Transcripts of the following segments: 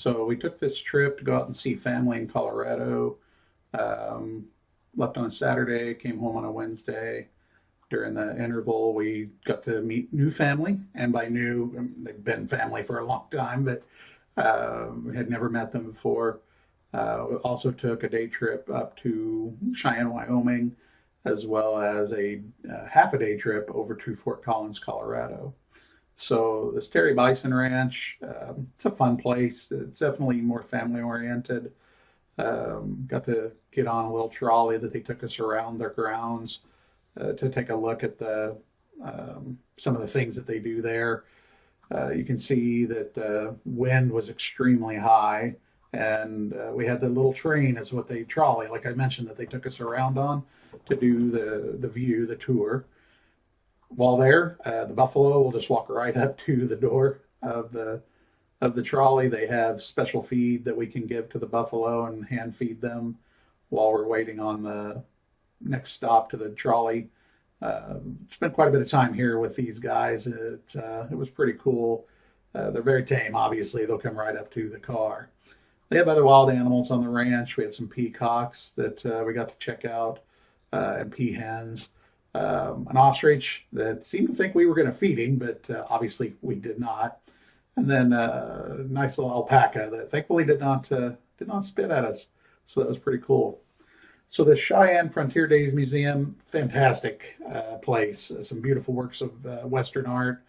So we took this trip to go out and see family in Colorado. Um, Left on a Saturday, came home on a Wednesday. During the interval, we got to meet new family, and by new, they've been family for a long time, but we had never met them before. We also took a day trip up to Cheyenne, Wyoming, as well as a half a day trip over to Fort Collins, Colorado. So this Terry Bison Ranch, it's a fun place. It's definitely more family oriented. Got to get on a little trolley that they took us around their grounds to take a look at the some of the things that they do there. You can see that the wind was extremely high, and we had the little train, is what they trolley, like I mentioned, that they took us around on to do the view, the tour. While there, the buffalo will just walk right up to the door of the trolley. They have special feed that we can give to the buffalo and hand feed them while we're waiting on the next stop to the trolley. Spent quite a bit of time here with these guys. It was pretty cool. They're very tame, obviously. They'll come right up to the car. They have other wild animals on the ranch. We had some peacocks that we got to check out, and peahens. An ostrich that seemed to think we were going to feed him, but obviously we did not. And then a nice little alpaca that thankfully did not spit at us. So that was pretty cool. So the Cheyenne Frontier Days Museum, fantastic place. Some beautiful works of Western art.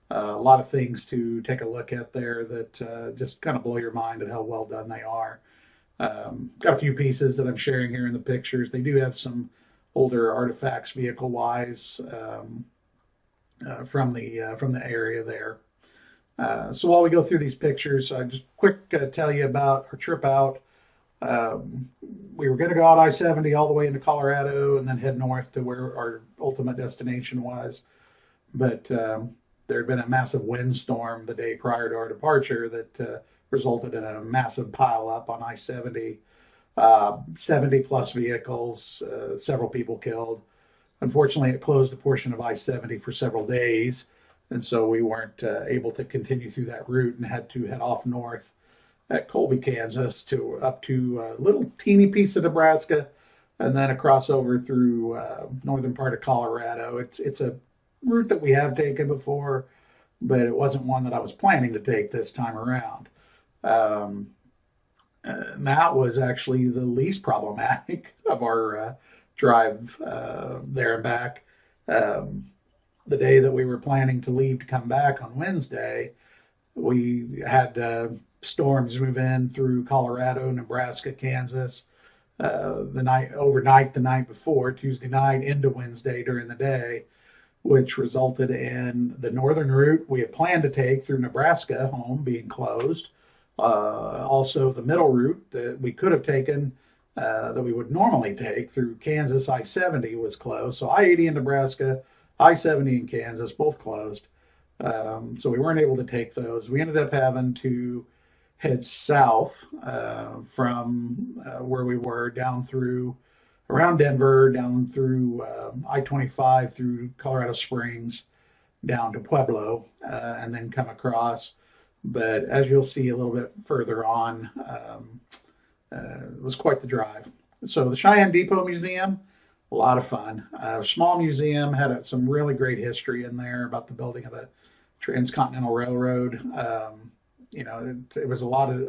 A lot of things to take a look at there that just kind of blow your mind at how well done they are. Got a few pieces that I'm sharing here in the pictures. They do have some older artifacts, vehicle-wise, from the area there. So while we go through these pictures, I just quick tell you about our trip out. We were going to go out I-70 all the way into Colorado and then head north to where our ultimate destination was. But there had been a massive windstorm the day prior to our departure that resulted in a massive pileup on I-70. 70 plus vehicles, several people killed. Unfortunately, it closed a portion of I-70 for several days, and so we weren't able to continue through that route and had to head off north at Colby, Kansas, to up to a little teeny piece of Nebraska, and then across over through northern part of Colorado. It's a route that we have taken before, but it wasn't one that I was planning to take this time around. That was actually the least problematic of our drive there and back. The day that we were planning to leave to come back on Wednesday, we had storms move in through Colorado, Nebraska, Kansas, overnight the night before, Tuesday night into Wednesday during the day, which resulted in the northern route we had planned to take through Nebraska home being closed. Also, the middle route that we could have taken, that we would normally take through Kansas, I-70 was closed. So I-80 in Nebraska, I-70 in Kansas, both closed. So we weren't able to take those. We ended up having to head south from where we were down through around Denver, down through I-25 through Colorado Springs, down to Pueblo, and then come across. But as you'll see a little bit further on, it was quite the drive. So the Cheyenne Depot Museum, a lot of fun. Small museum, had some really great history in there about the building of the Transcontinental Railroad. It was a lot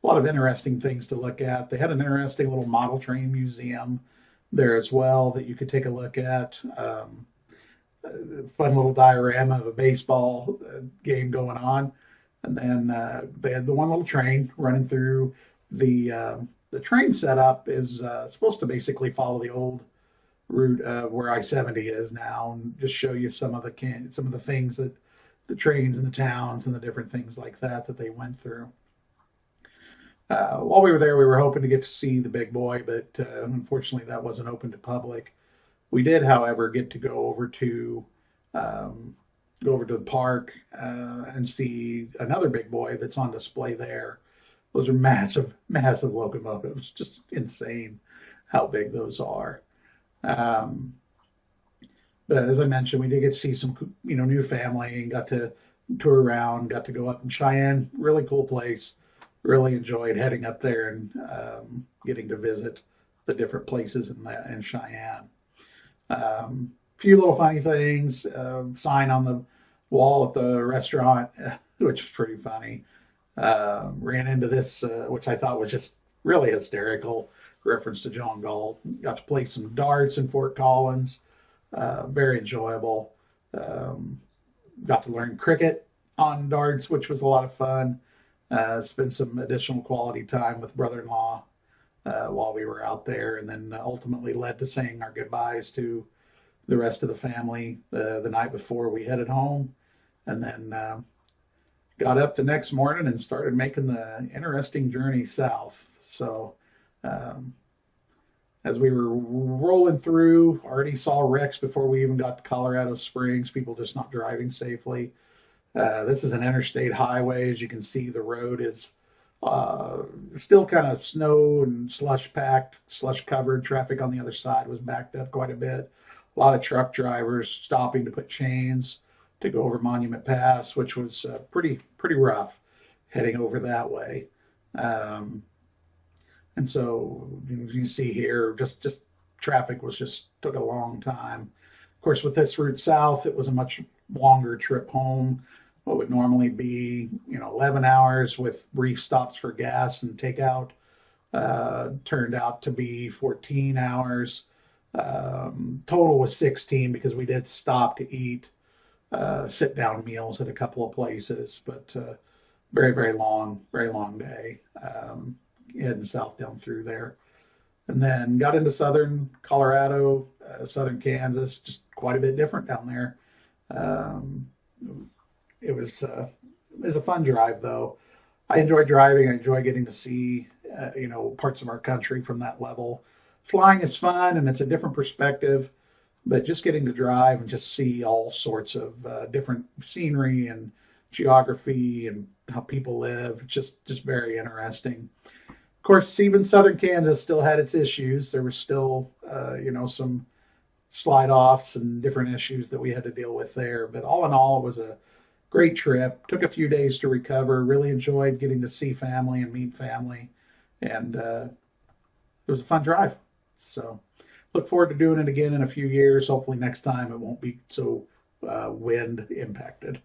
of interesting things to look at. They had an interesting little model train museum there as well that you could take a look at. Fun little diorama of a baseball game going on. And then they had the one little train running through. The train setup is supposed to basically follow the old route of where I-70 is now, and just show you some of the things that the trains and the towns and the different things like that they went through. While we were there, we were hoping to get to see the big boy, but unfortunately that wasn't open to public. We did, however, get to go over to the park and see another big boy that's on display there. Those are massive, massive locomotives. Just insane how big those are. But as I mentioned, we did get to see some, new family and got to tour around, got to go up in Cheyenne. Really cool place. really enjoyed heading up there and getting to visit the different places in Cheyenne. Few little funny things. Sign on the wall at the restaurant, which is pretty funny. Ran into this, which I thought was just really hysterical. Reference to John Galt. Got to play some darts in Fort Collins. Very enjoyable. Got to learn cricket on darts, which was a lot of fun. Spent some additional quality time with brother-in-law while we were out there, and then ultimately led to saying our goodbyes to the rest of the family the night before we headed home, and then got up the next morning and started making the interesting journey south. So as we were rolling through, already saw wrecks before we even got to Colorado Springs, people just not driving safely. This is an interstate highway. As you can see, the road is still kind of snow and slush packed, slush covered. Traffic on the other side was backed up quite a bit. A lot of truck drivers stopping to put chains to go over Monument Pass, which was pretty rough heading over that way. And so you see here, just traffic took a long time. Of course, with this route south, it was a much longer trip home. What would normally be, 11 hours with brief stops for gas and takeout, turned out to be 14 hours. Total was 16 because we did stop to eat sit-down meals at a couple of places, but very long day. Heading south down through there, and then got into southern Colorado, southern Kansas. Just quite a bit different down there. It was a fun drive, though. I enjoy driving. I enjoy getting to see parts of our country from that level. Flying is fun, and it's a different perspective. But just getting to drive and just see all sorts of different scenery and geography and how people live, just very interesting. Of course, even southern Kansas still had its issues. There was still, some slide offs and different issues that we had to deal with there. But all in all, it was a great trip. Took a few days to recover. Really enjoyed getting to see family and meet family. And it was a fun drive. So look forward to doing it again in a few years. Hopefully next time it won't be so wind impacted.